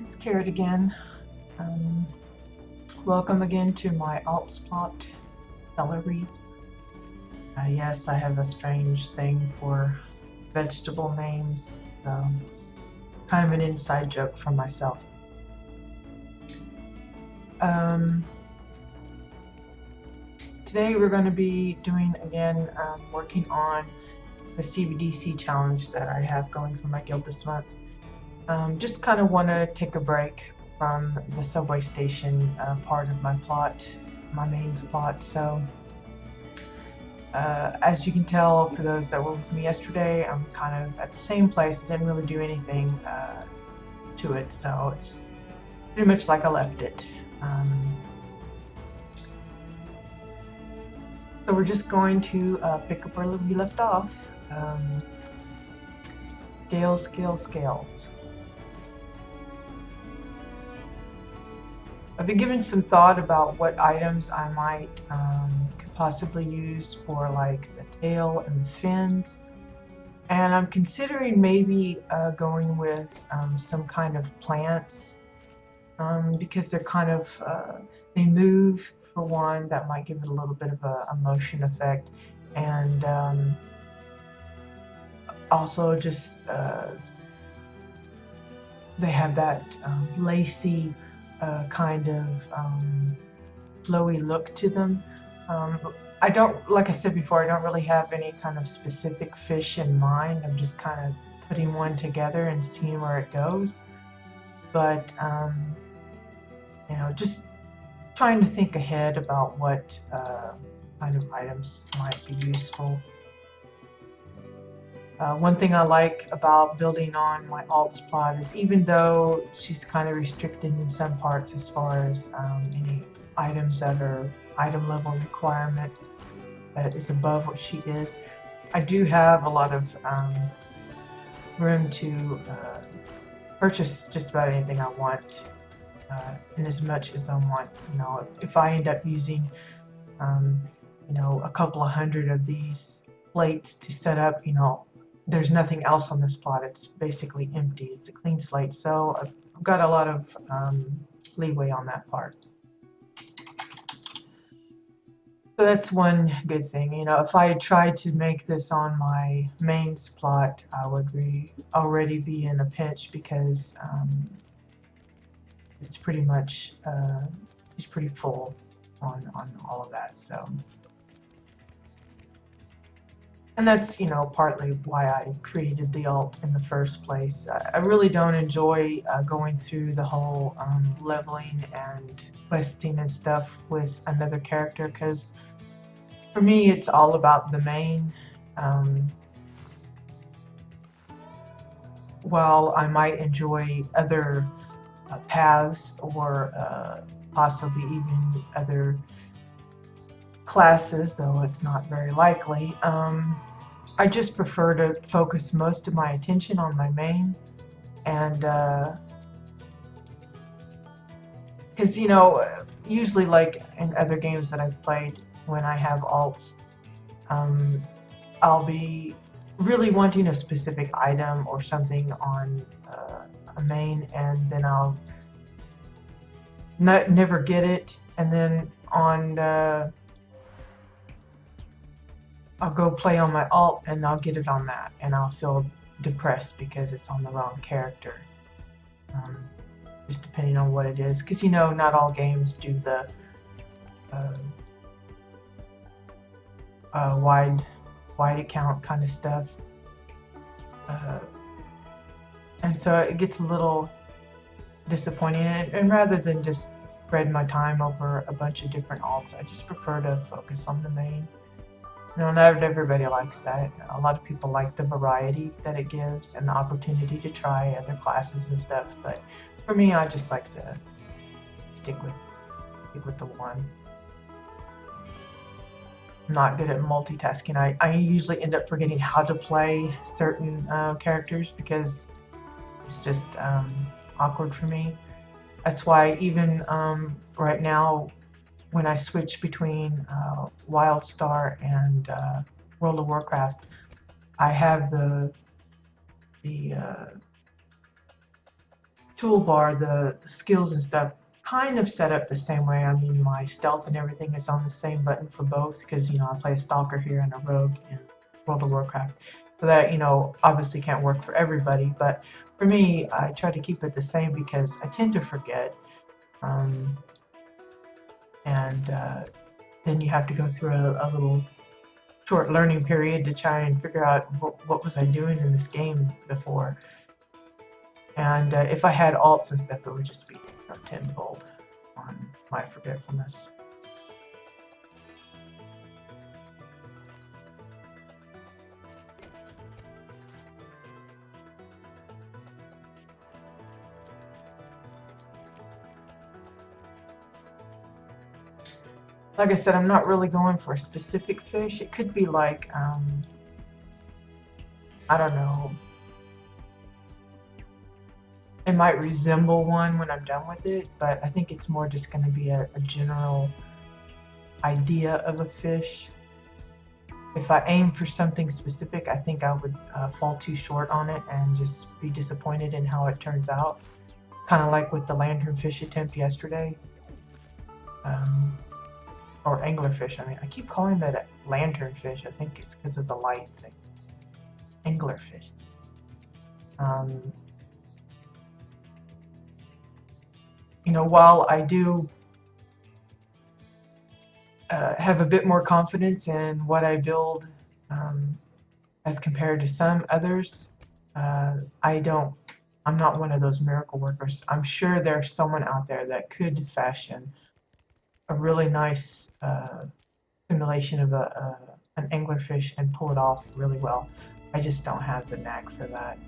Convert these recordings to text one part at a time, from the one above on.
it's Carrot again. Um, Welcome again to my Alps plot celery. Yes, I have a strange thing for vegetable names, so kind of an inside joke for myself. Um, Today we're going to be doing again, working on the CBDC challenge that I have going for my guild this month. Just kind of want to take a break from the subway station part of my plot, my main plot. So as you can tell, for those that were with me yesterday, I'm kind of at the same place. I didn't really do anything to it, so it's pretty much like I left it. So we're just going to pick up where we left off. Scales, scales, scales. I've been giving some thought about what items I might could possibly use for like the tail and the fins, and I'm considering maybe going with some kind of plants because they're kind of they move for one. That might give it a little bit of a motion effect, and also just they have that lacy kind of flowy look to them. I don't, like I said before, I don't really have any kind of specific fish in mind. I'm just kind of putting one together and seeing where it goes. But you know, just trying to think ahead about what kind of items might be useful. One thing I like about building on my alts plot is, even though she's kind of restricted in some parts as far as any items that are item level requirement that is above what she is, I do have a lot of room to purchase just about anything I want, in as much as I want. You know, if I end up using you know, a couple of hundred of these plates to set up, you know, there's nothing else on this plot. It's basically empty. It's a clean slate. So I've got a lot of leeway on that part. So that's one good thing. You know, if I had tried to make this on my mains plot, I would already be in a pinch because it's pretty much it's pretty full on all of that. So. And that's, you know, partly why I created the alt in the first place. I really don't enjoy going through the whole leveling and questing and stuff with another character, because for me it's all about the main. While I might enjoy other paths or possibly even other classes, though it's not very likely, I just prefer to focus most of my attention on my main, and because you know, usually like in other games that I've played, when I have alts, I'll be really wanting a specific item or something on a main, and then I'll never get it, and then on I'll go play on my alt and I'll get it on that, and I'll feel depressed because it's on the wrong character. Just depending on what it is, because you know, not all games do the wide account kind of stuff, and so it gets a little disappointing. And rather than just spread my time over a bunch of different alts, I just prefer to focus on the main. You know, not everybody likes that. A lot of people like the variety that it gives and the opportunity to try other classes and stuff. But for me, I just like to stick with the one. I'm not good at multitasking. I usually end up forgetting how to play certain characters because it's just awkward for me. That's why even right now, when I switch between WildStar and World of Warcraft, I have the toolbar, the skills and stuff kind of set up the same way. I mean, my stealth and everything is on the same button for both because, I play a stalker here and a rogue in World of Warcraft. So that, obviously can't work for everybody, but for me, I try to keep it the same because I tend to forget. Then you have to go through a little short learning period to try and figure out what was I doing in this game before. And if I had alts and stuff, it would just be tenfold on my forgetfulness. Like I said, I'm not really going for a specific fish. It could be like, I don't know. It might resemble one when I'm done with it, but I think it's more just going to be a general idea of a fish. If I aim for something specific, I think I would fall too short on it and just be disappointed in how it turns out. Kind of like with the lanternfish attempt yesterday. Or anglerfish. I mean, I keep calling that a lanternfish. I think it's because of the light thing. Anglerfish. While I do have a bit more confidence in what I build as compared to some others, I'm not one of those miracle workers. I'm sure there's someone out there that could fashion a really nice simulation of an anglerfish and pull it off really well. I just don't have the knack for that.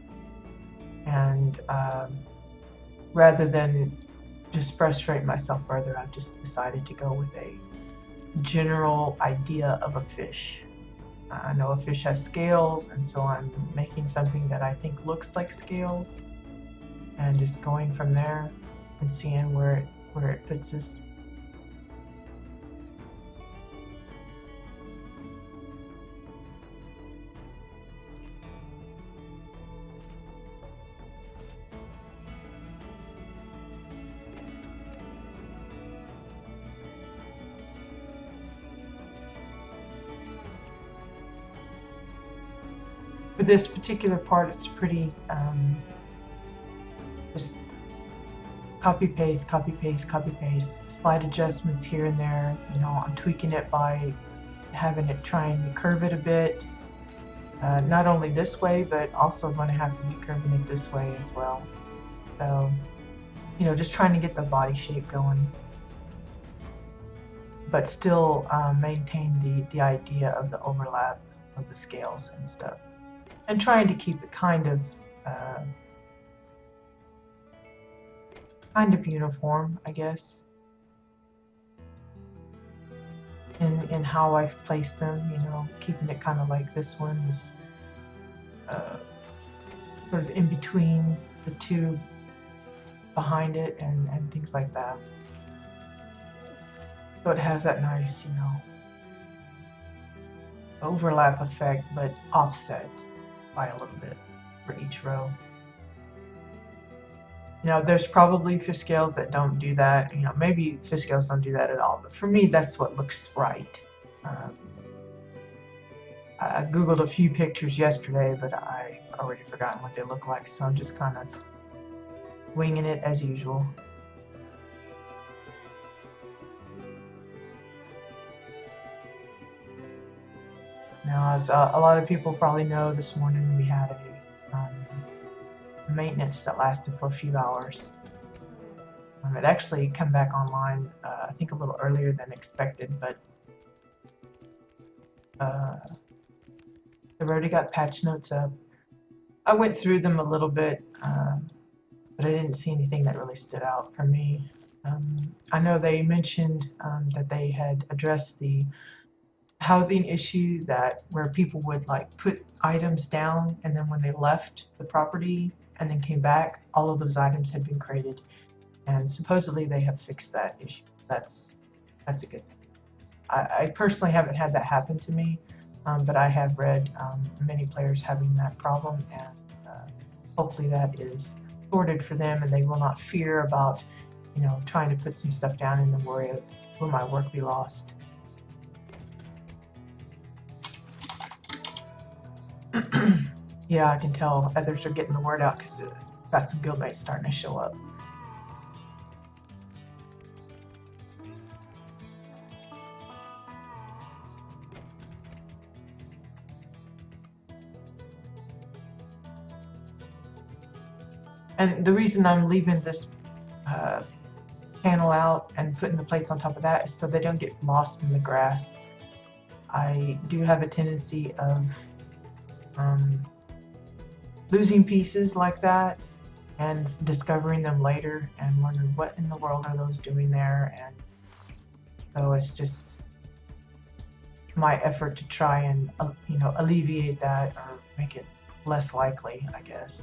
And rather than just frustrate myself further, I've just decided to go with a general idea of a fish. I know a fish has scales, and so I'm making something that I think looks like scales, and just going from there and seeing where it fits us. For this particular part, it's pretty just copy paste, copy paste, copy paste, slight adjustments here and there. I'm tweaking it by having it try and curve it a bit. Not only this way, but also going to have to be curving it this way as well. So, just trying to get the body shape going, but still maintain the idea of the overlap of the scales and stuff. And trying to keep it kind of uniform, I guess, in how I've placed them. Keeping it kind of like this one's sort of in between the two behind it and things like that. So it has that nice, overlap effect, but offset by a little bit for each row. There's probably fish scales that don't do that. Maybe fish scales don't do that at all, but for me, that's what looks right. I Googled a few pictures yesterday, but I already forgotten what they look like, so I'm just kind of winging it as usual. Now, as a lot of people probably know, this morning we had a maintenance that lasted for a few hours. It actually came back online, I think a little earlier than expected, but they've already got patch notes up. I went through them a little bit, but I didn't see anything that really stood out for me. I know they mentioned that they had addressed the housing issue, that where people would put items down, and then when they left the property and then came back, all of those items had been created, and supposedly they have fixed that issue. That's a good thing. I personally haven't had that happen to me, but I have read many players having that problem, and hopefully that is sorted for them, and they will not fear about, trying to put some stuff down and then worry of will my work be lost. Yeah, I can tell others are getting the word out because got some guildmates starting to show up. And the reason I'm leaving this panel out and putting the plates on top of that is so they don't get lost in the grass. I do have a tendency of losing pieces like that and discovering them later and wondering what in the world are those doing there. And so it's just my effort to try and alleviate that or make it less likely, I guess.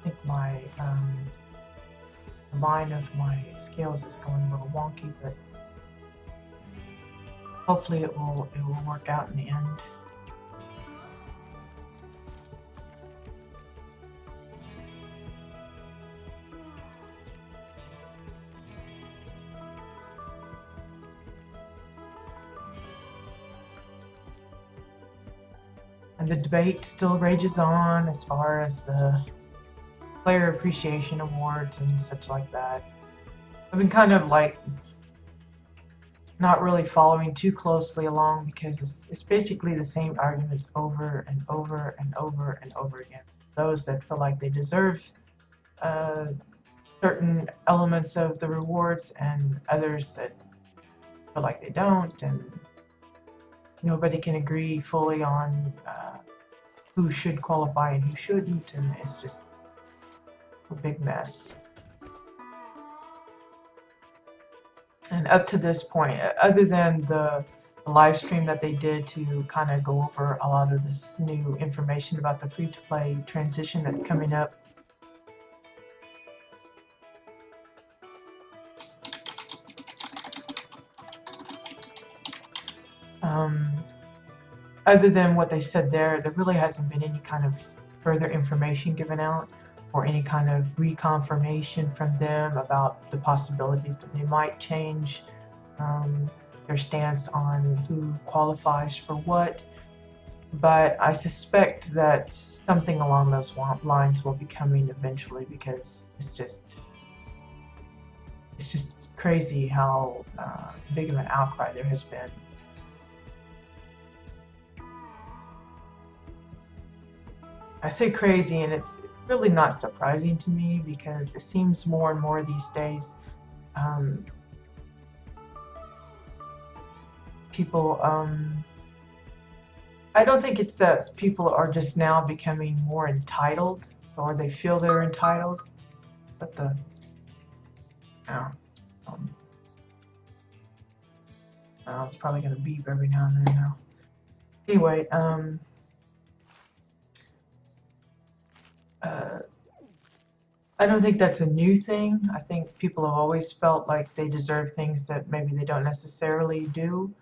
I think my line of my scales is going a little wonky, but hopefully it will work out in the end. And the debate still rages on as far as the player appreciation awards and such like that. I've been kind of like not really following too closely along because it's basically the same arguments over and over and over and over again. Those that feel like they deserve certain elements of the rewards and others that feel like they don't, and nobody can agree fully on who should qualify and who shouldn't, and it's just a big mess. And up to this point, other than the live stream that they did to kind of go over a lot of this new information about the free-to-play transition that's coming up, other than what they said there really hasn't been any kind of further information given out or any kind of reconfirmation from them about the possibilities that they might change their stance on who qualifies for what. But I suspect that something along those lines will be coming eventually, because it's just crazy how big of an outcry there has been. I say crazy, and it's really not surprising to me, because it seems more and more these days people, I don't think it's that people are just now becoming more entitled, or they feel they're entitled, but it's probably going to beep every now and then now. Anyway, I don't think that's a new thing. I think people have always felt like they deserve things that maybe they don't necessarily do.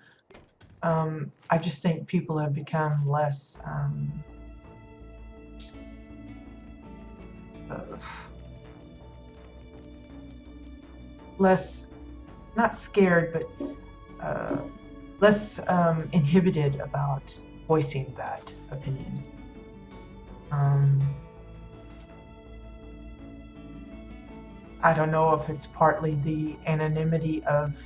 I just think people have become less not scared, but less inhibited about voicing that opinion. I don't know if it's partly the anonymity of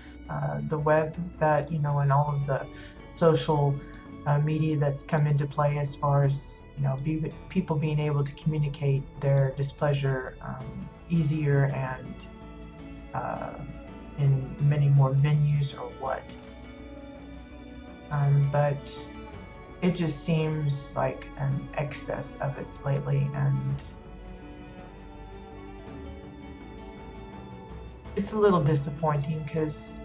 the web that, and all of the social media that's come into play as far as, people being able to communicate their displeasure easier and in many more venues or what. But it just seems like an excess of it lately, and it's a little disappointing because,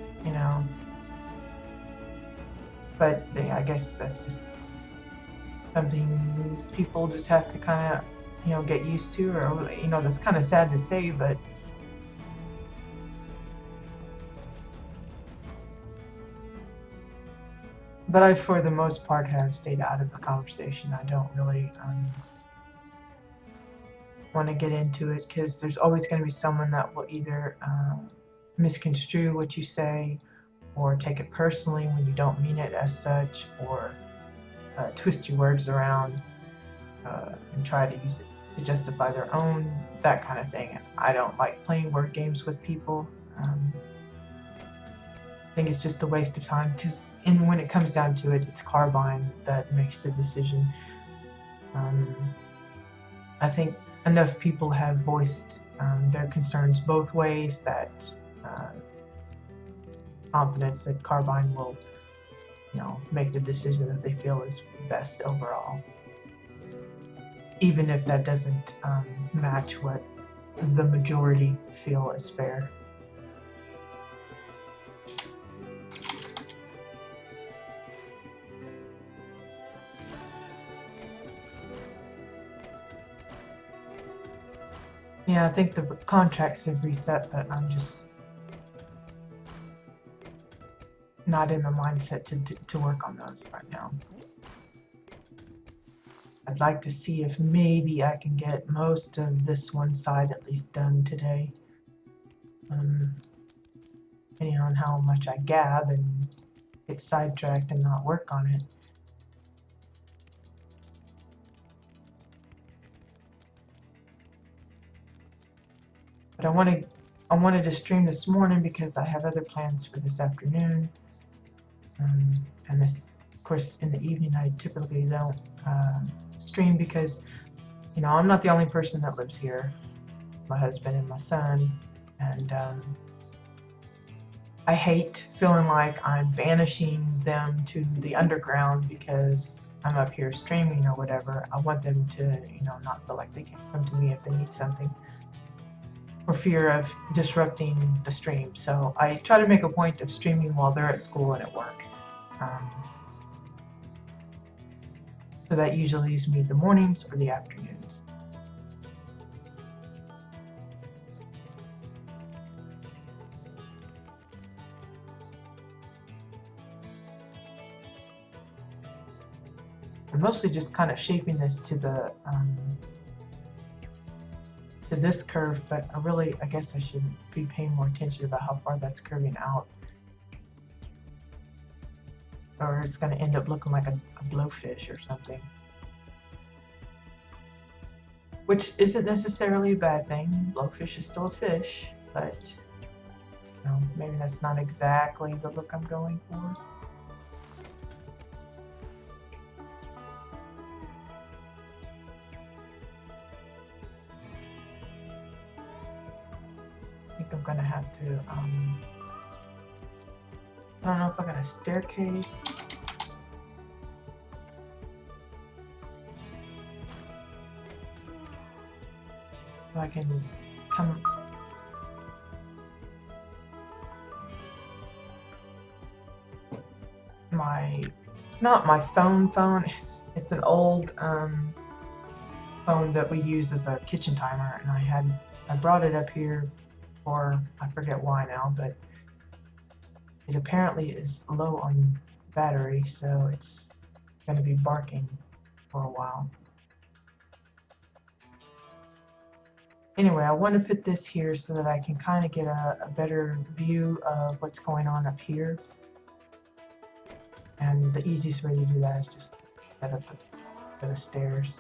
but I guess that's just something people just have to kind of, get used to, or, that's kind of sad to say, but But I, for the most part, have stayed out of the conversation. I don't really want to get into it because there's always going to be someone that will either misconstrue what you say or take it personally when you don't mean it as such, or twist your words around and try to use it to justify their own, that kind of thing. I don't like playing word games with people. I think it's just a waste of time because when it comes down to it, it's Carbine that makes the decision. I think enough people have voiced their concerns both ways that confidence that Carbine will, make the decision that they feel is best overall, even if that doesn't match what the majority feel is fair. Yeah, I think the contracts have reset, but I'm just not in the mindset to work on those right now. I'd like to see if maybe I can get most of this one side at least done today. Depending on how much I gab and get sidetracked and not work on it. But I wanted to stream this morning because I have other plans for this afternoon. And this, of course, in the evening I typically don't stream because, I'm not the only person that lives here. My husband and my son, and I hate feeling like I'm banishing them to the underground because I'm up here streaming or whatever. I want them to, not feel like they can come to me if they need something, for fear of disrupting the stream. So I try to make a point of streaming while they're at school and at work. So that usually leaves me the mornings or the afternoons. I'm mostly just kind of shaping this to the to this curve, but I guess I should be paying more attention about how far that's curving out, or it's going to end up looking like a blowfish or something, which isn't necessarily a bad thing. Blowfish is still a fish, but maybe that's not exactly the look I'm going for. I think I'm gonna have to, I don't know if I got a staircase. So I can come. Not my phone. It's an old phone that we use as a kitchen timer, and I brought it up here for, I forget why now, but it apparently is low on battery, so it's going to be barking for a while. Anyway, I want to put this here so that I can kind of get a better view of what's going on up here. And the easiest way to do that is just set up a set of stairs.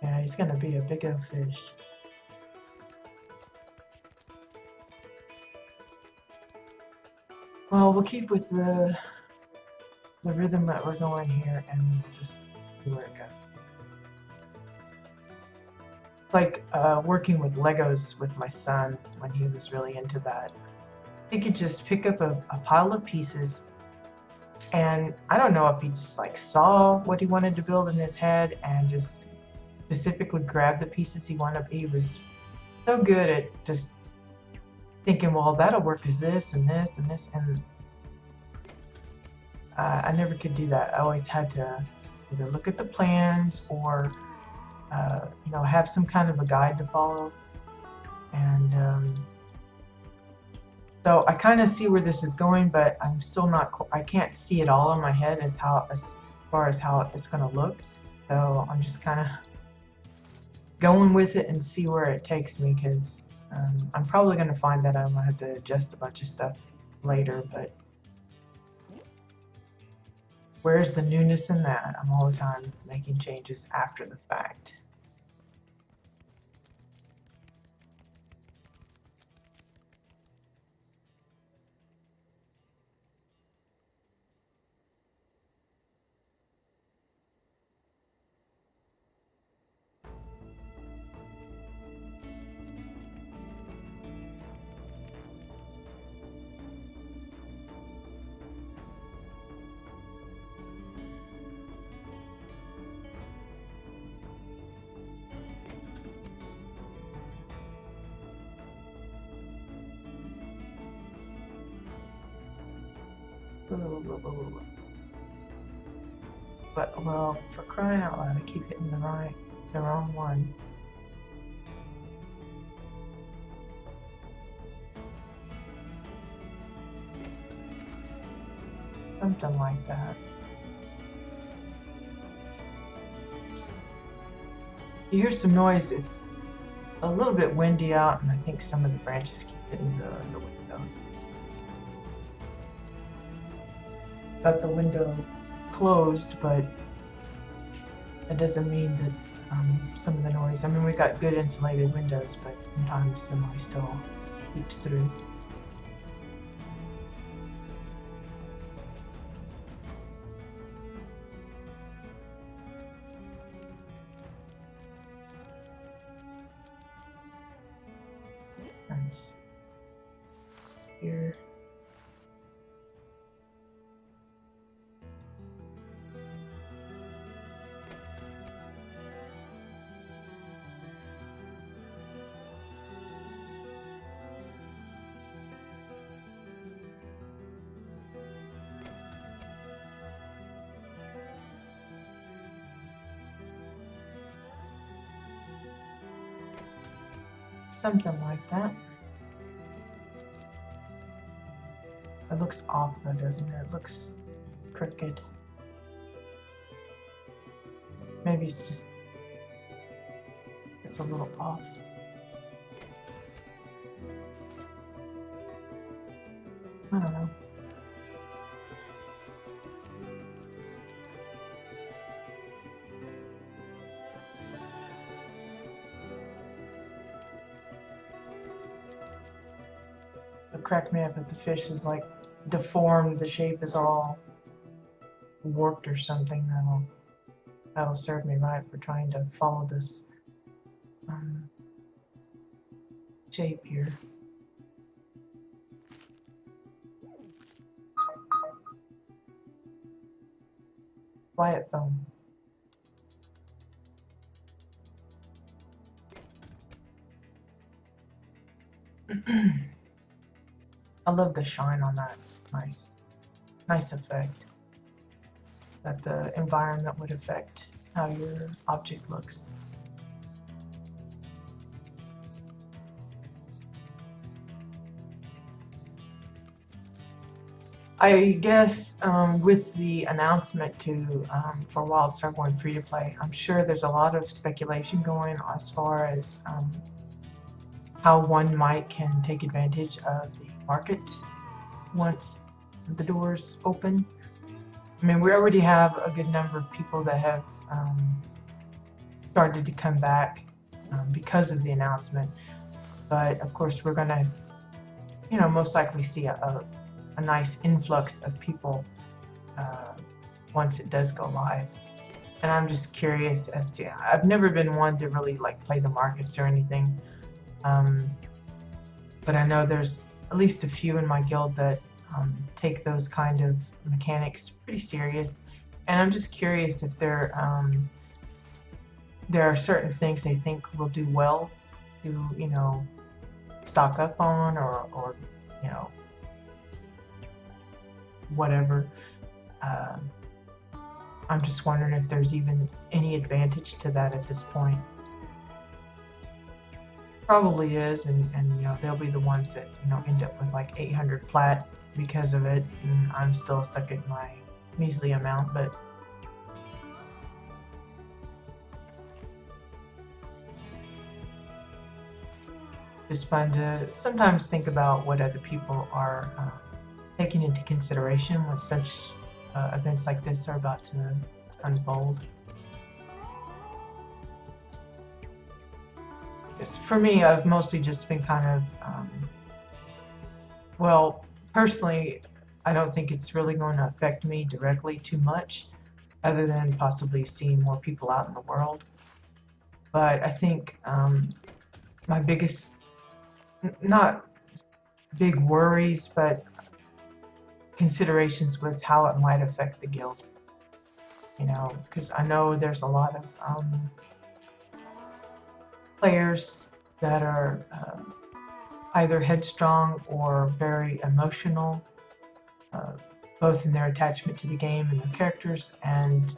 Yeah, he's gonna be a big old fish. Well, we'll keep with the rhythm that we're going here, and we'll just see where it goes. Like working with Legos with my son when he was really into that. He could just pick up a pile of pieces, and I don't know if he just like saw what he wanted to build in his head and just specifically grabbed the pieces he wanted. He was so good at just thinking, well, that'll work as this and this and this, and I never could do that. I always had to either look at the plans or you know, have some kind of a guide to follow. And so I kind of see where this is going, but I'm still not, I can't see it all in my head as far as how it's going to look. So I'm just kind of going with it and see where it takes me, because I'm probably going to find that I'm going to have to adjust a bunch of stuff later, but where's the newness in that? I'm all the time making changes after the fact. But, well, for crying out loud, I keep hitting the wrong one. Something like that. You hear some noise. It's a little bit windy out, and I think some of the branches keep hitting the windows. Got the window closed, but it doesn't mean that some of the noise. I mean, we got good insulated windows, but sometimes the noise still seeps through. Nice. Here. Something like that. It looks off though, doesn't it? It looks crooked. Maybe it's a little off. I don't know. It cracked me up that the fish is like deformed. The shape is all warped or something. That'll serve me right for trying to follow this shape here. Quiet phone. I love the shine on that. It's nice effect. That the environment would affect how your object looks. I guess with the announcement for WildStar going free to play, I'm sure there's a lot of speculation going as far as how one can take advantage of the market once the doors open. I mean, we already have a good number of people that have started to come back because of the announcement, but of course we're gonna, most likely see a nice influx of people once it does go live. And I'm just curious as to, I've never been one to really like play the markets or anything, but I know there's at least a few in my guild that take those kind of mechanics pretty serious, and I'm just curious if there are certain things they think will do well to stock up on or whatever. I'm just wondering if there's even any advantage to that at this point. Probably is, and you know, they'll be the ones that, you know, end up with like 800 plat because of it, and I'm still stuck at my measly amount, but it's fun to sometimes think about what other people are taking into consideration when such events like this are about to unfold. For me, I've mostly just been kind of, well, personally, I don't think it's really going to affect me directly too much, other than possibly seeing more people out in the world. But I think my biggest, not big worries, but considerations was how it might affect the guild. You know, because I know there's a lot of players that are either headstrong or very emotional, both in their attachment to the game and their characters, and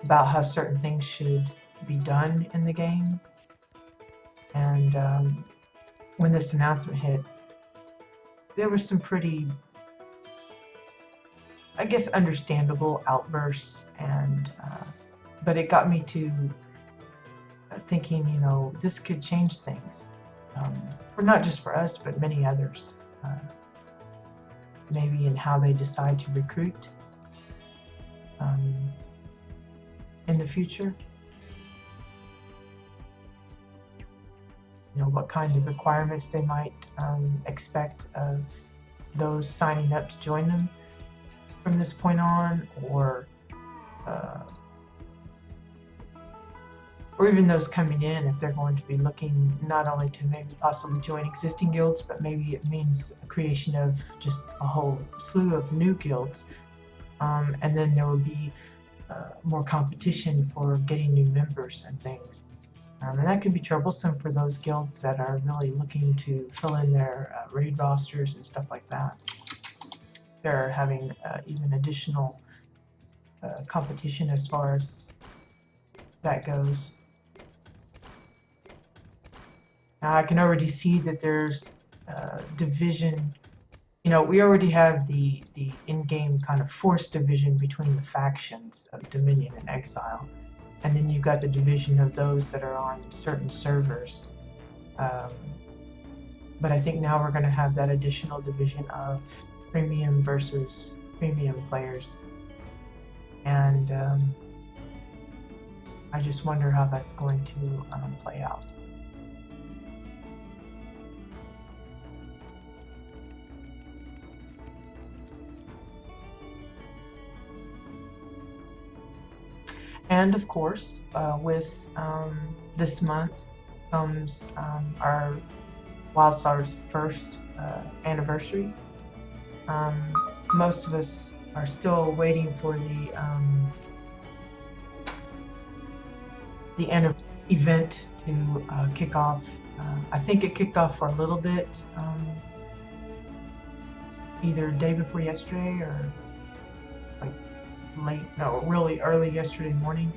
about how certain things should be done in the game. And when this announcement hit, there were some pretty, I guess, understandable outbursts, and but it got me to thinking, you know, this could change things, for not just for us, but many others. Maybe in how they decide to recruit in the future. You know, what kind of requirements they might expect of those signing up to join them from this point on, or even those coming in, if they're going to be looking not only to maybe possibly join existing guilds, but maybe it means a creation of just a whole slew of new guilds. And then there will be more competition for getting new members and things. And that can be troublesome for those guilds that are really looking to fill in their raid rosters and stuff like that. They're having even additional competition as far as that goes. Now I can already see that there's division. You know, we already have the in-game kind of forced division between the factions of Dominion and Exile. And then you've got the division of those that are on certain servers. But I think now we're going to have that additional division of premium versus premium players. And I just wonder how that's going to play out. And of course, with this month comes our WildStar's first anniversary. Most of us are still waiting for the end of event to kick off. I think it kicked off for a little bit, either day before yesterday or really early yesterday morning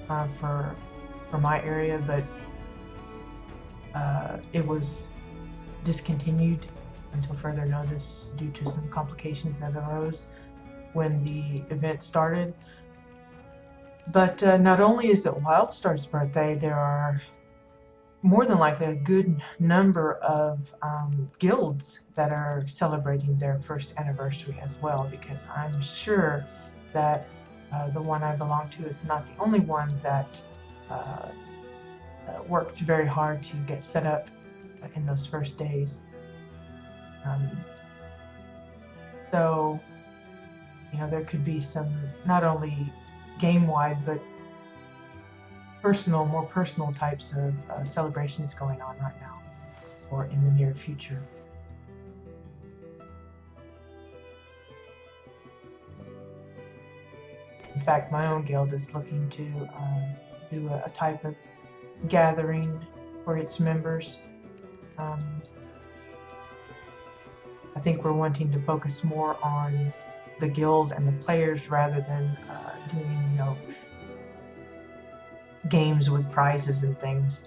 for my area, but it was discontinued until further notice due to some complications that arose when the event started. But not only is it WildStar's birthday, there are more than likely a good number of guilds that are celebrating their first anniversary as well, because I'm sure that the one I belong to is not the only one that worked very hard to get set up in those first days. So, you know, there could be some not only game-wide but more personal types of celebrations going on right now or in the near future. In fact, my own guild is looking to do a type of gathering for its members. I think we're wanting to focus more on the guild and the players rather than doing, you know, games with prizes and things.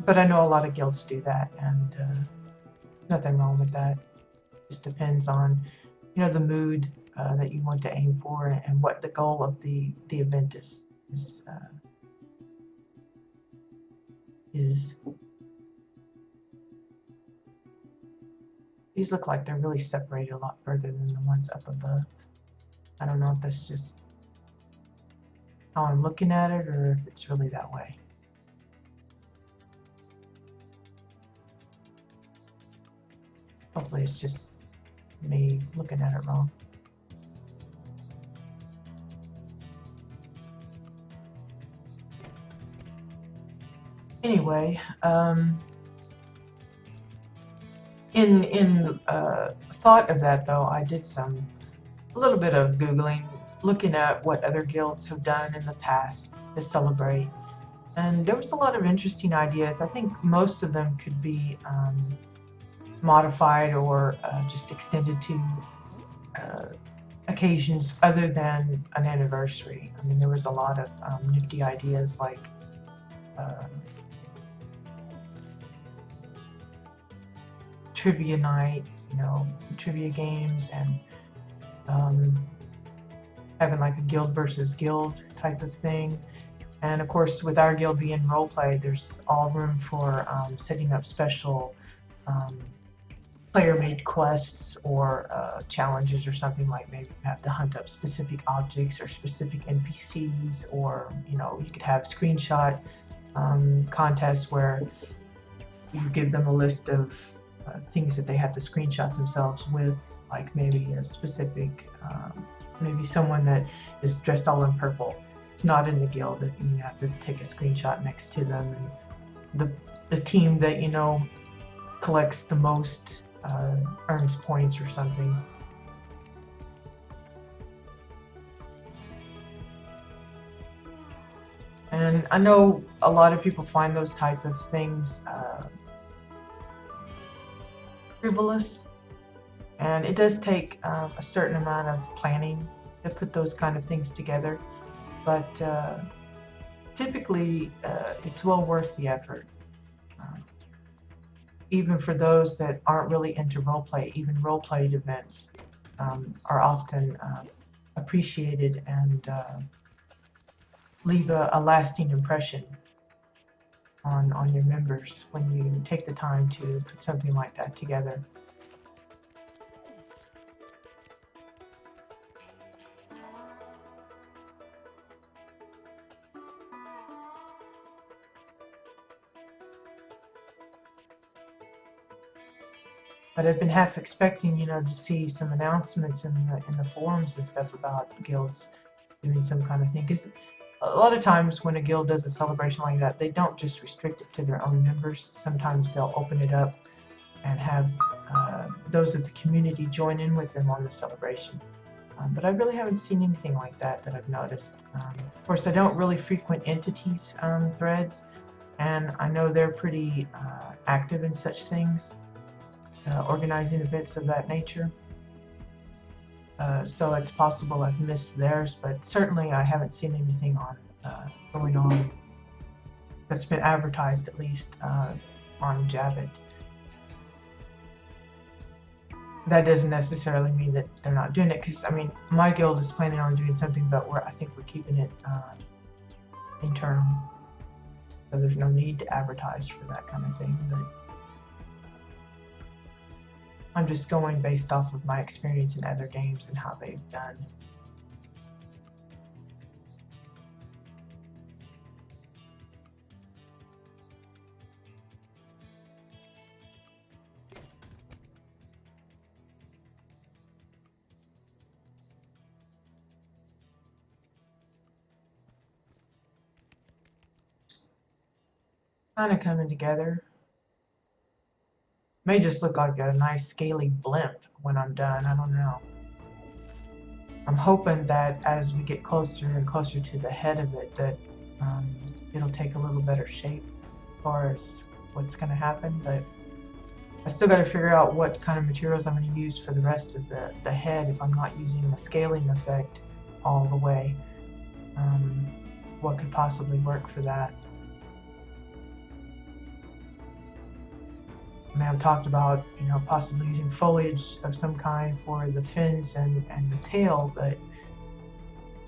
But I know a lot of guilds do that, and nothing wrong with that. It just depends on, you know, the mood that you want to aim for and what the goal of the event is. These look like they're really separated a lot further than the ones up above. I don't know if that's just how I'm looking at it or if it's really that way. Hopefully it's just me looking at it wrong. Anyway, in thought of that though, I did a little bit of Googling, looking at what other guilds have done in the past to celebrate. And there was a lot of interesting ideas. I think most of them could be modified or just extended to occasions other than an anniversary. I mean, there was a lot of nifty ideas like trivia night, you know, trivia games, and having like a guild versus guild type of thing. And of course, with our guild being roleplay, there's all room for setting up special player-made quests or challenges or something, like maybe you have to hunt up specific objects or specific NPCs, or you know, you could have screenshot contests where you give them a list of things that they have to screenshot themselves with, like maybe a specific, maybe someone that is dressed all in purple. It's not in the guild, that you have to take a screenshot next to them, and the team that, you know, collects the most earns points or something. And I know a lot of people find those type of things frivolous, and it does take a certain amount of planning to put those kind of things together, but typically it's well worth the effort. Even for those that aren't really into roleplay, even role-played events are often appreciated and leave a lasting impression on your members when you take the time to put something like that together. But I've been half expecting, you know, to see some announcements in the forums and stuff about guilds doing some kind of thing. Because a lot of times when a guild does a celebration like that, they don't just restrict it to their own members. Sometimes they'll open it up and have those of the community join in with them on the celebration. But I really haven't seen anything like that I've noticed. Of course, I don't really frequent entities threads, and I know they're pretty active in such things. Organizing events of that nature. So it's possible I've missed theirs, but certainly I haven't seen anything going on that's been advertised, at least on Jabbit. That doesn't necessarily mean that they're not doing it, because I mean, my guild is planning on doing something, but I think we're keeping it internal, so there's no need to advertise for that kind of thing. But I'm just going based off of my experience in other games and how they've done. Kind of coming together. May just look like a nice scaly blimp when I'm done, I don't know. I'm hoping that as we get closer and closer to the head of it, that it'll take a little better shape as far as what's going to happen, but I still got to figure out what kind of materials I'm going to use for the rest of the head if I'm not using a scaling effect all the way. What could possibly work for that? I mean, I've talked about, you know, possibly using foliage of some kind for the fins and the tail, but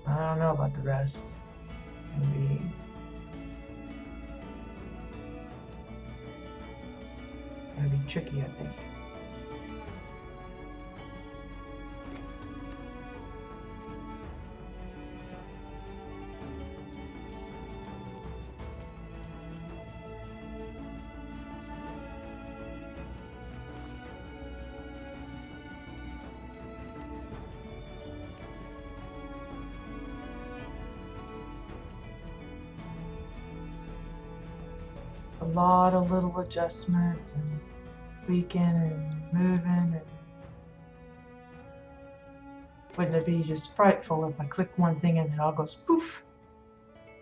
I don't know about the rest. Maybe gonna be tricky, I think. A lot of little adjustments and tweaking and moving, and wouldn't it be just frightful if I click one thing and it all goes poof?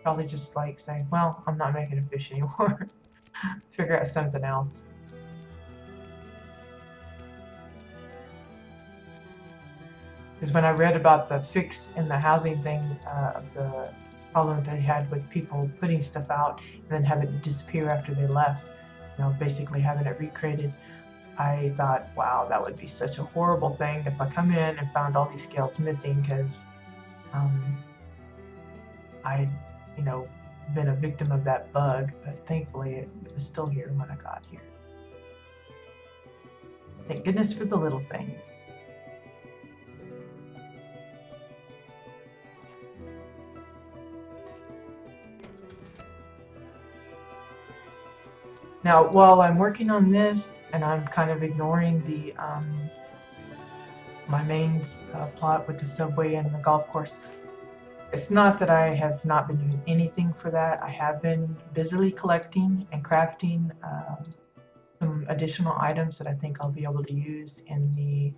Probably just like saying, well, I'm not making a fish anymore. Figure out something else. Because when I read about the fix in the housing thing of the problem they had with people putting stuff out and then having it disappear after they left, you know, basically having it recreated, I thought, wow, that would be such a horrible thing if I come in and found all these scales missing because I'd, you know, been a victim of that bug, but thankfully it was still here when I got here. Thank goodness for the little things. Now, while I'm working on this, and I'm kind of ignoring the my main plot with the subway and the golf course, it's not that I have not been doing anything for that. I have been busily collecting and crafting some additional items that I think I'll be able to use in the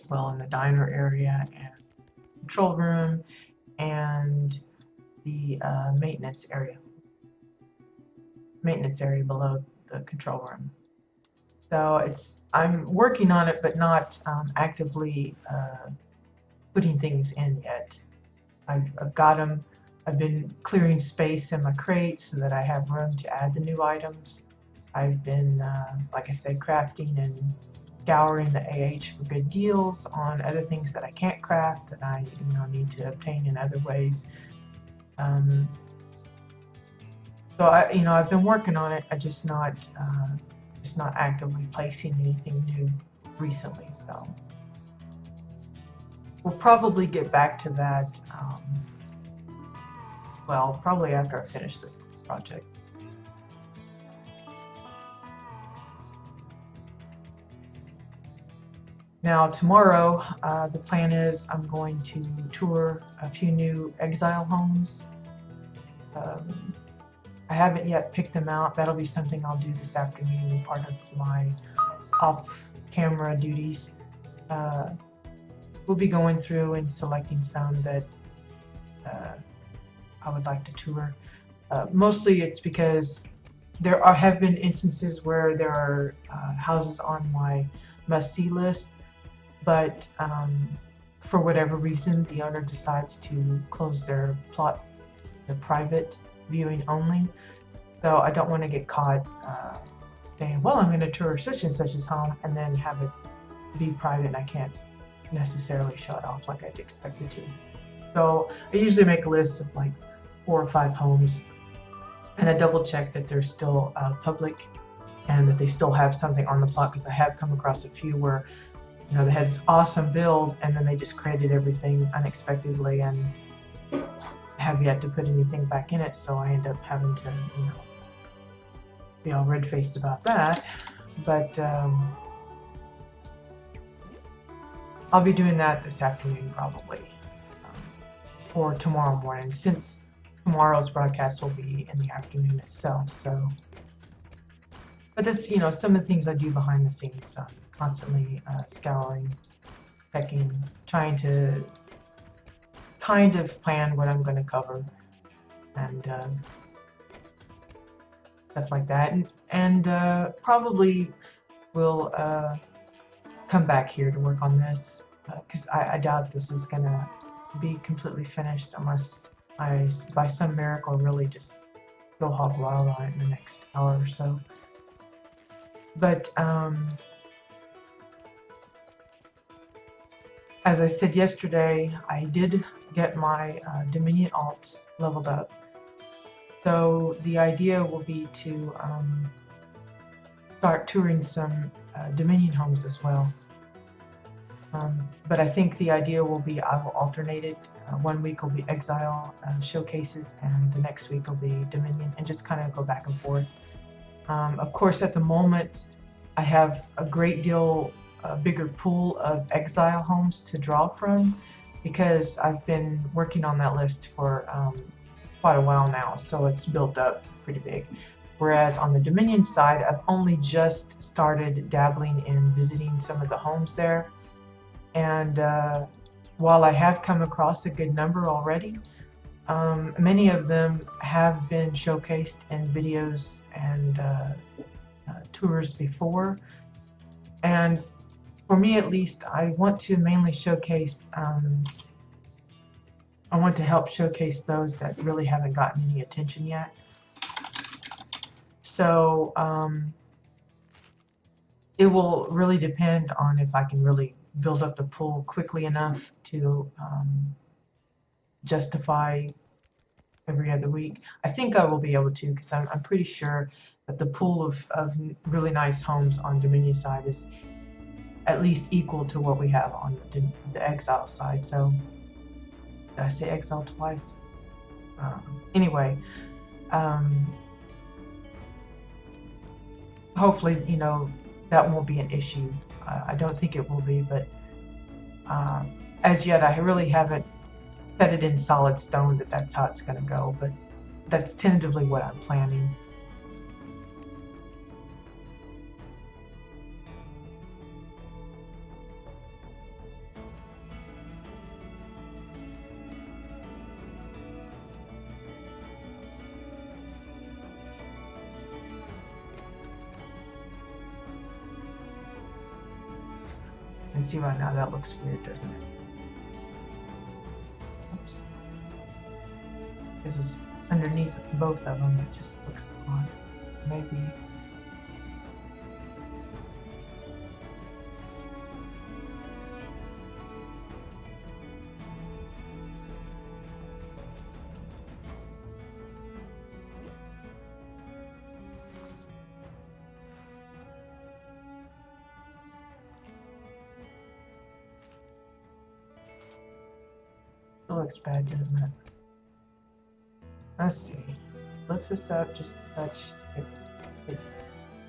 well, in the diner area and control room and the maintenance area below the control room. So I'm working on it, but not actively putting things in yet. I've got them. I've been clearing space in my crates so that I have room to add the new items. I've been, like I said, crafting and scouring the AH for good deals on other things that I can't craft that I, you know, need to obtain in other ways. So I've been working on it. I just not actively placing anything new recently. So we'll probably get back to that. Well, probably after I finish this project. Now tomorrow, the plan is I'm going to tour a few new exile homes. I haven't yet picked them out. That'll be something I'll do this afternoon, part of my off-camera duties. We'll be going through and selecting some that I would like to tour. Mostly it's because there have been instances where there are houses on my must-see list, but for whatever reason, the owner decides to close their plot, the private viewing only. So I don't want to get caught saying, well, I'm going to tour such and such's home and then have it be private and I can't necessarily show it off like I'd expect it to. So I usually make a list of like 4 or 5 homes and I double check that they're still public and that they still have something on the plot, because I have come across a few where, you know, they had this awesome build and then they just created everything unexpectedly and have yet to put anything back in it, so I end up having to, you know, be all red-faced about that. But I'll be doing that this afternoon probably, or tomorrow morning, since tomorrow's broadcast will be in the afternoon itself. So, but this, you know, some of the things I do behind the scenes, constantly scouring, checking, trying to kind of plan what I'm going to cover and stuff like that, and probably will come back here to work on this because I doubt this is gonna be completely finished unless I, by some miracle, really just go hog wild on it in the next hour or so. But as I said yesterday, I did get my Dominion alts leveled up. So the idea will be to start touring some Dominion homes as well. But I think the idea will be I will alternate it. 1 week will be Exile showcases, and the next week will be Dominion, and just kind of go back and forth. Of course, at the moment, I have a great deal bigger pool of Exile homes to draw from, because I've been working on that list for quite a while now, so it's built up pretty big. Whereas on the Dominion side, I've only just started dabbling in visiting some of the homes there. And while I have come across a good number already, many of them have been showcased in videos and tours before. And for me at least, I want to mainly showcase, I want to help showcase those that really haven't gotten any attention yet. So it will really depend on if I can really build up the pool quickly enough to justify every other week. I think I will be able to, because I'm pretty sure that the pool of really nice homes on Dominion side is at least equal to what we have on the Exile side. So did I say Exile twice? Anyway, hopefully, you know, that won't be an issue. I don't think it will be, but as yet I really haven't set it in solid stone that that's how it's going to go, but that's tentatively what I'm planning. And see, right now that looks weird, doesn't it? Oops. Because it's underneath both of them, it just looks odd. Maybe. It looks bad, doesn't it? Let's see. Lift this up, just touch it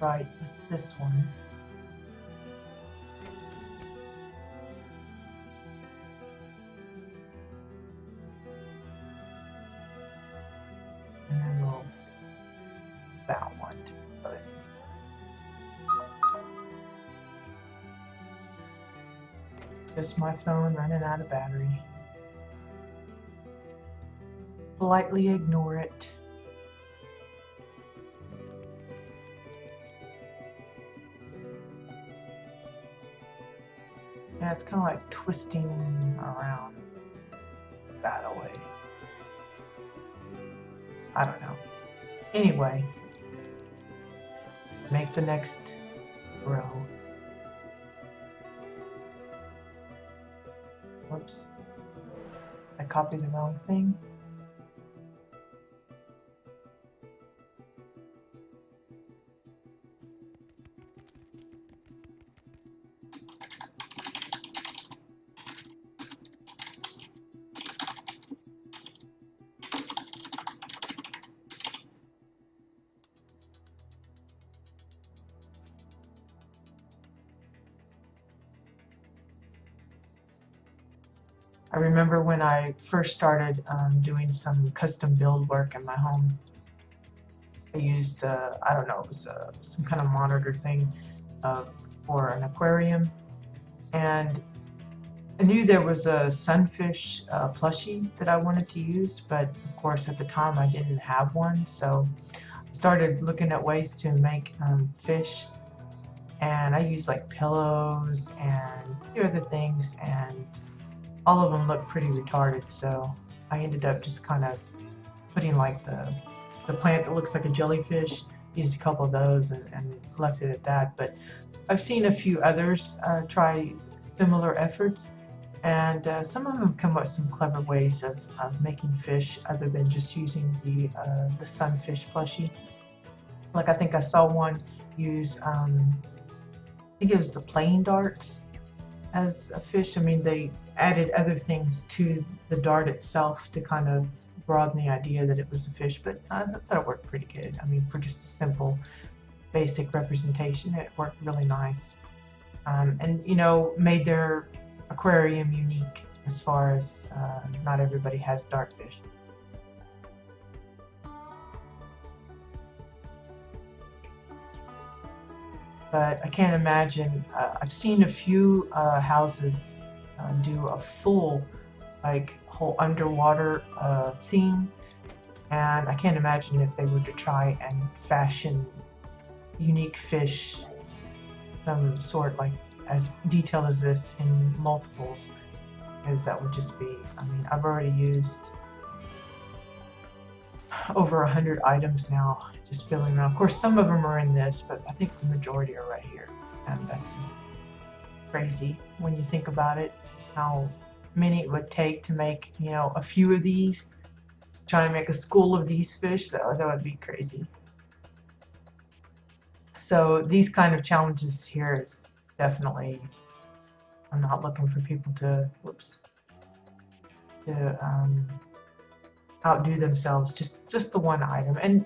right with this one. And then we'll that one to put it. Just my phone running out of battery. Politely ignore it. Yeah, it's kind of like twisting around that away. I don't know. Anyway, make the next row. Whoops. I copied the wrong thing. I remember when I first started doing some custom build work in my home, I used, I don't know, it was some kind of monitor thing for an aquarium, and I knew there was a sunfish plushie that I wanted to use, but of course at the time I didn't have one, so I started looking at ways to make fish, and I used like pillows and a few other things, and all of them looked pretty retarded. So I ended up just kind of putting like the plant that looks like a jellyfish, used a couple of those, and left it at that. But I've seen a few others try similar efforts, and some of them come up with some clever ways of making fish other than just using the sunfish plushie. Like I think I saw one use, I think it was the playing darts as a fish. I mean, they added other things to the dart itself to kind of broaden the idea that it was a fish, but I thought it worked pretty good. I mean, for just a simple, basic representation, it worked really nice. And, you know, made their aquarium unique as far as not everybody has dartfish. But I can't imagine, I've seen a few houses do a full, like, whole underwater theme, and I can't imagine if they were to try and fashion unique fish, some sort like as detailed as this in multiples, because that would just be, I mean, I've already used over 100 items now, just filling them. Of course, some of them are in this, but I think the majority are right here, and that's just crazy when you think about it, how many it would take to make, you know, a few of these. Try and make a school of these fish, that would be crazy. So these kind of challenges here is definitely, I'm not looking for people to, outdo themselves, just the one item. And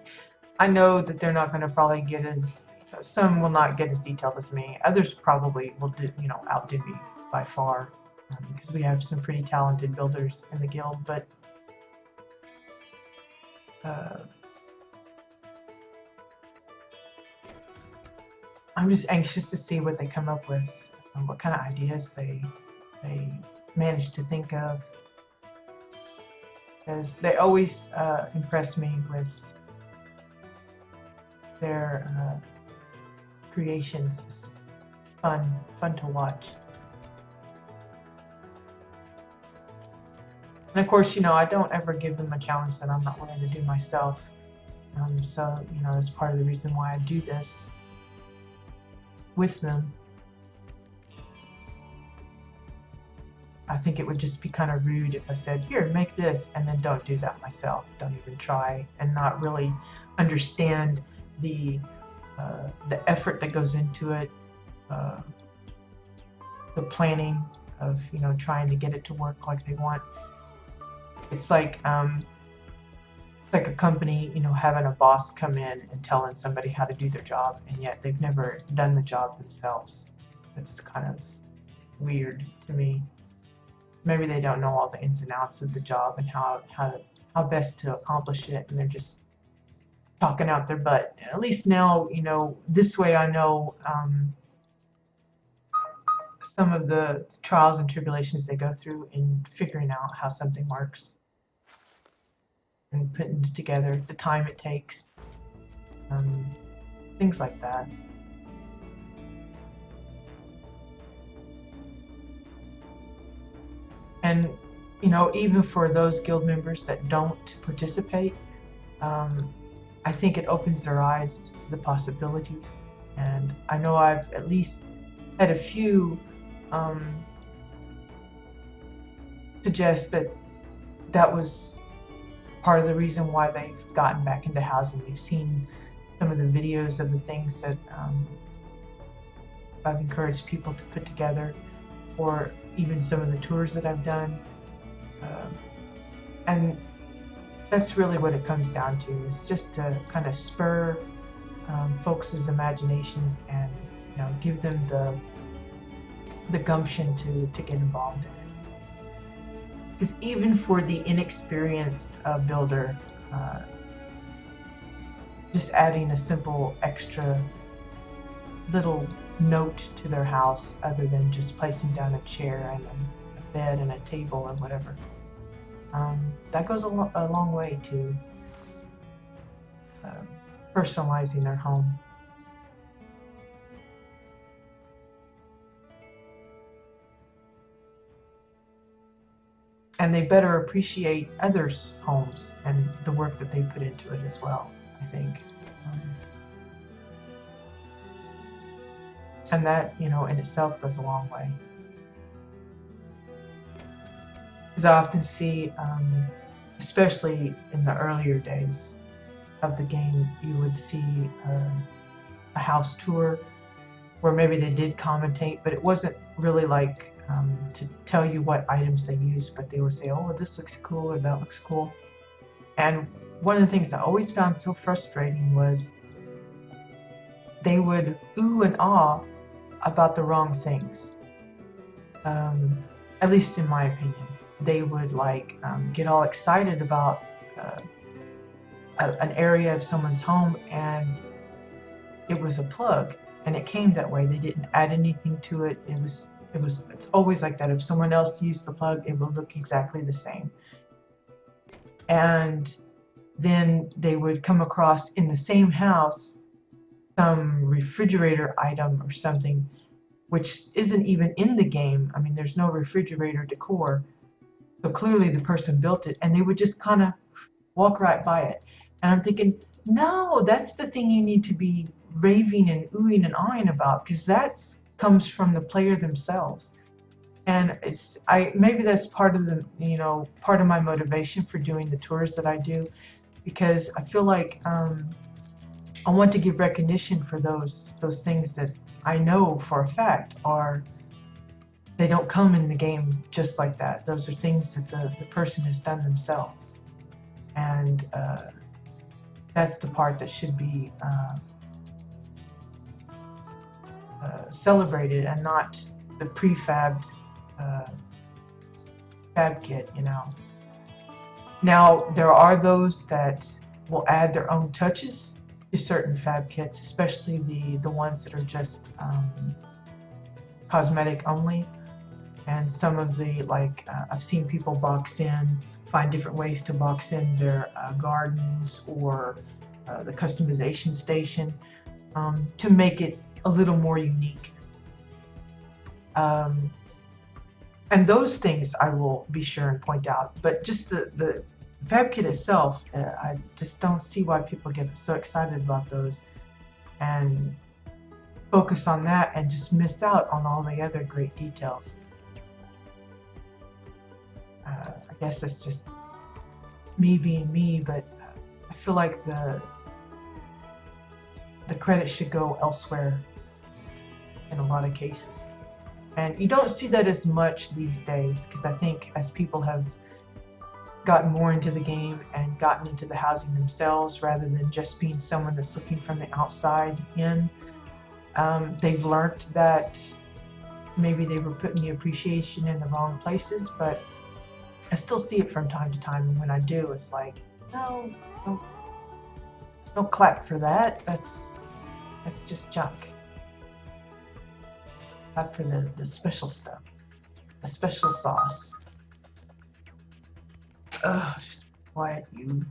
I know that they're not going to probably get as, some will not get as detailed as me. Others probably will do, you know, outdo me by far, because we have some pretty talented builders in the guild. But I'm just anxious to see what they come up with, and what kind of ideas they manage to think of, because they always impress me with their creations. It's fun to watch. And of course, you know, I don't ever give them a challenge that I'm not willing to do myself. So, you know, that's part of the reason why I do this with them. I think it would just be kind of rude if I said, here, make this, and then don't do that myself. Don't even try, and not really understand the effort that goes into it, the planning of, you know, trying to get it to work like they want. It's like a company, you know, having a boss come in and telling somebody how to do their job, and yet they've never done the job themselves. It's kind of weird to me. Maybe they don't know all the ins and outs of the job and how best to accomplish it, and they're just talking out their butt. At least now, you know, this way I know some of the trials and tribulations they go through in figuring out how something works and putting it together, the time it takes, things like that. And, you know, even for those guild members that don't participate, I think it opens their eyes to the possibilities. And I know I've at least had a few suggest that that was part of the reason why they've gotten back into housing. We've seen some of the videos of the things that I've encouraged people to put together, or even some of the tours that I've done. And that's really what it comes down to, is just to kind of spur folks' imaginations and, you know, give them the gumption to get involved in it. Because even for the inexperienced builder, just adding a simple extra little note to their house, other than just placing down a chair and a bed and a table or whatever, that goes a long way to personalizing their home. and they better appreciate others' homes and the work that they put into it as well, I think. And that, in itself goes a long way. Because I often see, especially in the earlier days of the game, you would see a house tour where maybe they did commentate, but it wasn't really like to tell you what items they used, but they would say, oh, this looks cool or that looks cool. And one of the things I always found so frustrating was they would ooh and ah about the wrong things. At least in my opinion. They would get all excited about an area of someone's home, and it was a plug, and it came that way. They didn't add anything to it. It's always like that. If someone else used the plug, it will look exactly the same. And then they would come across in the same house some refrigerator item or something which isn't even in the game. I mean, there's no refrigerator decor. So clearly the person built it, and they would just kind of walk right by it. And I'm thinking, no, that's the thing you need to be raving and oohing and ahhing about, because that comes from the player themselves. And maybe that's part of part of my motivation for doing the tours that I do, because I feel like I want to give recognition for those things that I know for a fact they don't come in the game just like that. Those are things that the person has done themselves. And that's the part that should be celebrated, and not the prefabbed fab kit, Now, there are those that will add their own touches to certain fab kits, especially the ones that are just cosmetic only. And some of the, I've seen people find different ways to box in their gardens or the customization station to make it a little more unique. And those things I will be sure and point out. But just the fab kit itself, I just don't see why people get so excited about those and focus on that and just miss out on all the other great details. I guess that's just me being me, but I feel like the credit should go elsewhere in a lot of cases. And you don't see that as much these days, because I think as people have gotten more into the game and gotten into the housing themselves, rather than just being someone that's looking from the outside in, they've learned that maybe they were putting the appreciation in the wrong places. But I still see it from time to time, and when I do, it's like, no, don't clap for that. That's just junk. Clap for the special stuff, the special sauce. Just quiet you.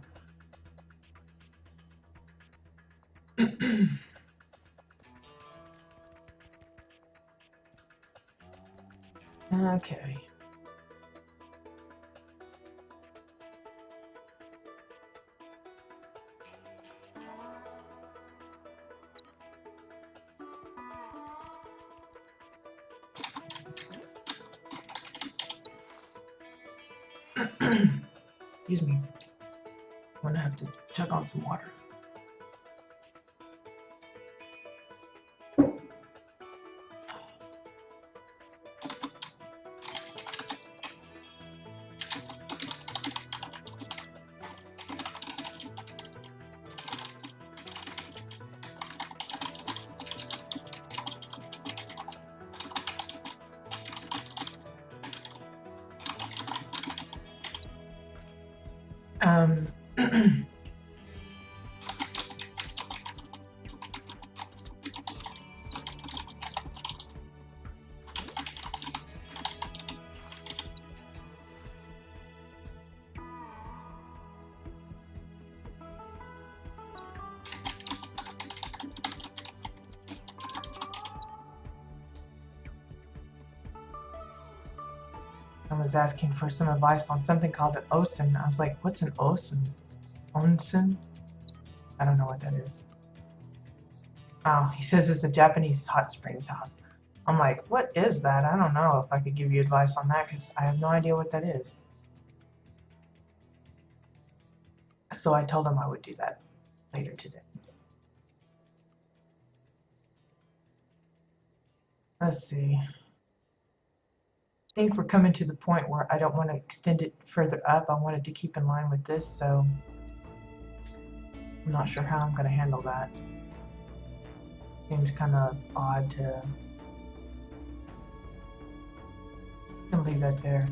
Okay. Excuse me. I'm gonna have to chug on some water. someone's asking for some advice on something called an onsen. I was like, what's an onsen? Onsen? I don't know what that is. Oh, he says it's a Japanese hot springs house. I'm like, what is that? I don't know if I could give you advice on that because I have no idea what that is. So I told him I would do that later today. Let's see. I think we're coming to the point where I don't want to extend it further up. I wanted to keep in line with this, so I'm not sure how I'm going to handle that. Seems kind of odd to leave that there.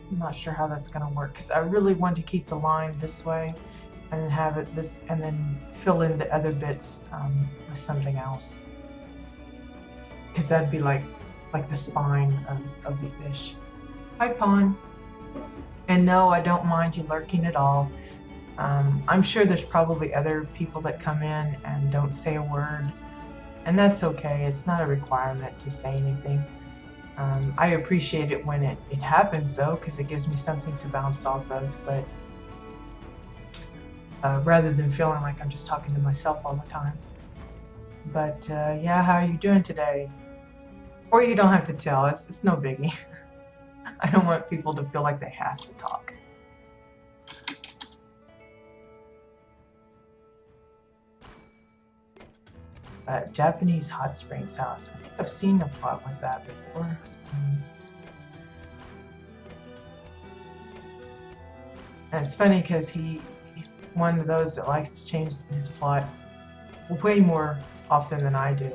I'm not sure how that's going to work because I really want to keep the line this way and then have it this and then fill in the other bits with something else, because that'd be like the spine of the fish. Hi, Pawn. And no, I don't mind you lurking at all. I'm sure there's probably other people that come in and don't say a word, and that's okay. It's not a requirement to say anything. I appreciate it when it happens though, because it gives me something to bounce off of, but rather than feeling like I'm just talking to myself all the time. But yeah, how are you doing today? Or you don't have to tell, it's no biggie. I don't want people to feel like they have to talk. Japanese hot springs house. I think I've seen a plot with that before. And it's funny because he's one of those that likes to change his plot way more often than I do.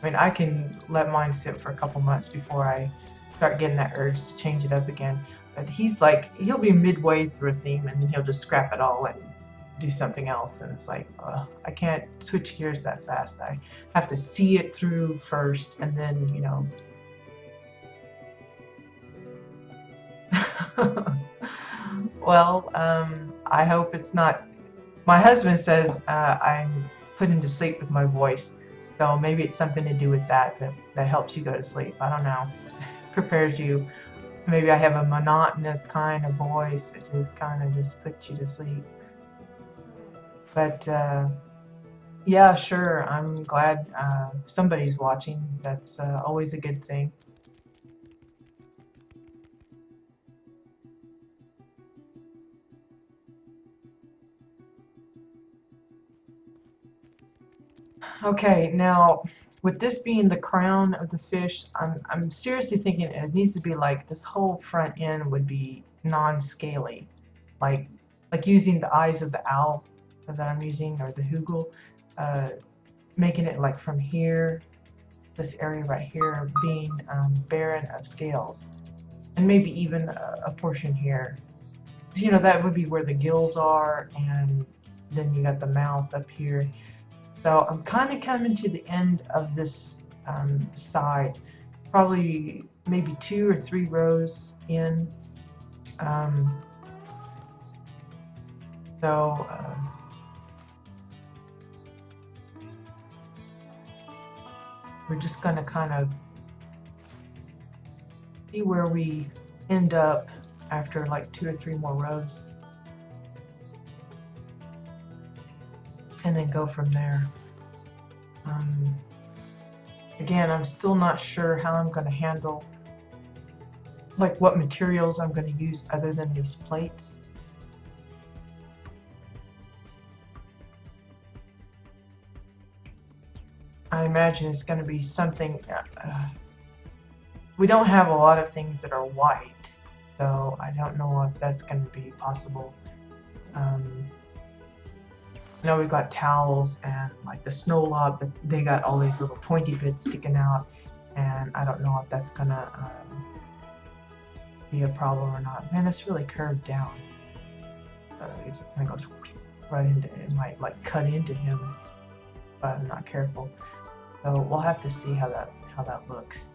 I mean, I can let mine sit for a couple months before I start getting that urge to change it up again. But he's like, he'll be midway through a theme and then he'll just scrap it all and do something else, and it's like, I can't switch gears that fast. I have to see it through first, and then, you know. Well, I hope it's not. My husband says I'm put into sleep with my voice, so maybe it's something to do with that helps you go to sleep. I don't know. Prepares you. Maybe I have a monotonous kind of voice that just kind of just puts you to sleep. But yeah, sure, I'm glad somebody's watching. That's always a good thing. Okay, now with this being the crown of the fish, I'm seriously thinking it needs to be like this whole front end would be non-scaly, like using the eyes of the owl that I'm using, or the hugel, making it like from here, this area right here being barren of scales, and maybe even a portion here. You know, that would be where the gills are, and then you got the mouth up here. So I'm kind of coming to the end of this side, probably maybe 2 or 3 rows in. We're just going to kind of see where we end up after like 2 or 3 more rows, and then go from there. Again, I'm still not sure how I'm going to handle, like what materials I'm going to use other than these plates. I imagine it's going to be something, we don't have a lot of things that are white, so I don't know if that's going to be possible. I know we've got towels and like the snow log, but they got all these little pointy bits sticking out, and I don't know if that's going to be a problem or not. Man, it's really curved down. It kind of goes right into, it might like cut into him, but I'm not careful. So we'll have to see how that looks.